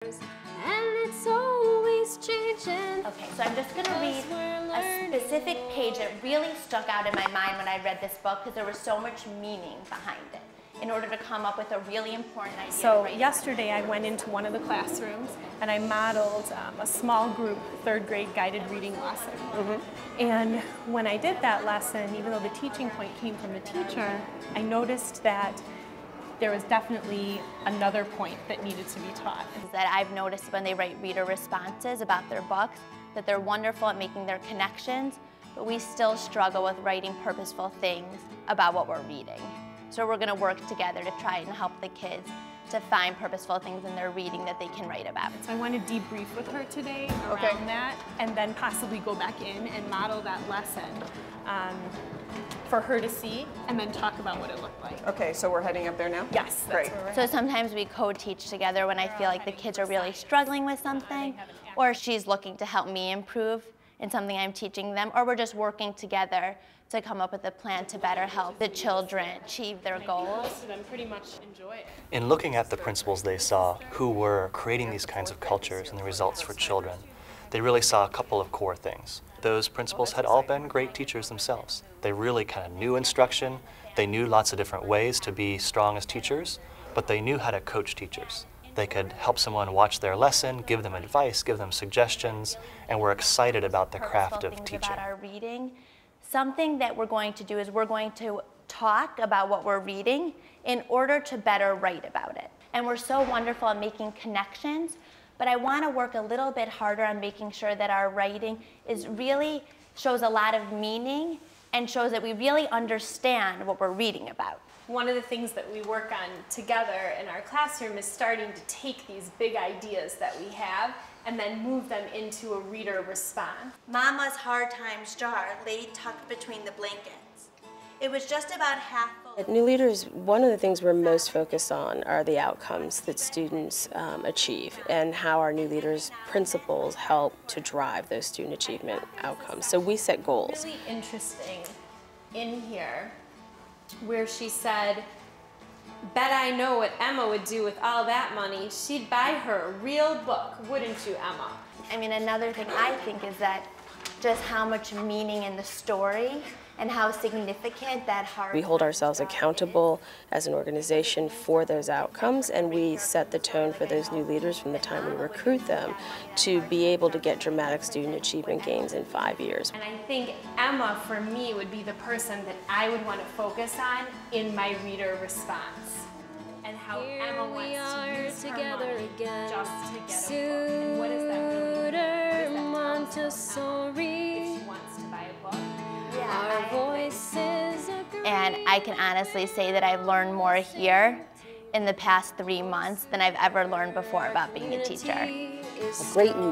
And it's always changing. Okay, so I'm just going to read a specific page that really stuck out in my mind when I read this book because there was so much meaning behind it in order to come up with a really important idea. So yesterday I went into one of the classrooms and I modeled a small group third grade guided reading lesson. And when I did that lesson, even though the teaching point came from the teacher, I noticed that there was definitely another point that needed to be taught. That I've noticed when they write reader responses about their books, that they're wonderful at making their connections, but we still struggle with writing purposeful things about what we're reading. So we're going to work together to try and help the kids to find purposeful things in their reading that they can write about. So I want to debrief with her today around that, and then possibly go back in and model that lesson for her to see, and then talk about what it looked like. Okay, so we're heading up there now? Yes, that's great. where we're So sometimes we co-teach together when I feel like the kids are really struggling with something, or she's looking to help me improve in something I'm teaching them, or we're just working together to come up with a plan to better help the children achieve their goals. Most of them pretty much enjoy it. In looking at the principals they saw who were creating these kinds of cultures and the results for children, they really saw a couple of core things. Those principals had all been great teachers themselves. They really kind of knew instruction, they knew lots of different ways to be strong as teachers, but they knew how to coach teachers. They could help someone watch their lesson, give them advice, give them suggestions, and were excited about the craft of teaching. About our reading. Something that we're going to do is we're going to talk about what we're reading in order to better write about it. And we're so wonderful at making connections, but I want to work a little bit harder on making sure that our writing really shows a lot of meaning and shows that we really understand what we're reading about. One of the things that we work on together in our classroom is starting to take these big ideas that we have and then move them into a reader response. Mama's Hard Times jar lay tucked between the blankets. It was just about half full. At New Leaders, one of the things we're most focused on are the outcomes that students achieve and how our New Leaders principles help to drive those student achievement outcomes. So we set goals. Really interesting in here where she said, "Bet I know what Emma would do with all that money. She'd buy her a real book, wouldn't you, Emma?" I mean, another thing I think is that just how much meaning in the story and how significant that hard. We hold ourselves accountable as an organization for those outcomes, and we set the tone for those new leaders from the time we recruit them to be able to get dramatic student achievement gains in 5 years. And I think Emma, for me, would be the person that I would want to focus on in my reader response. And how Emma wants to use her money just to get a book. And what does that really mean? Montessori. If she wants to buy a book. Our voices agree. And I can honestly say that I've learned more here in the past 3 months than I've ever learned before about being a teacher. A great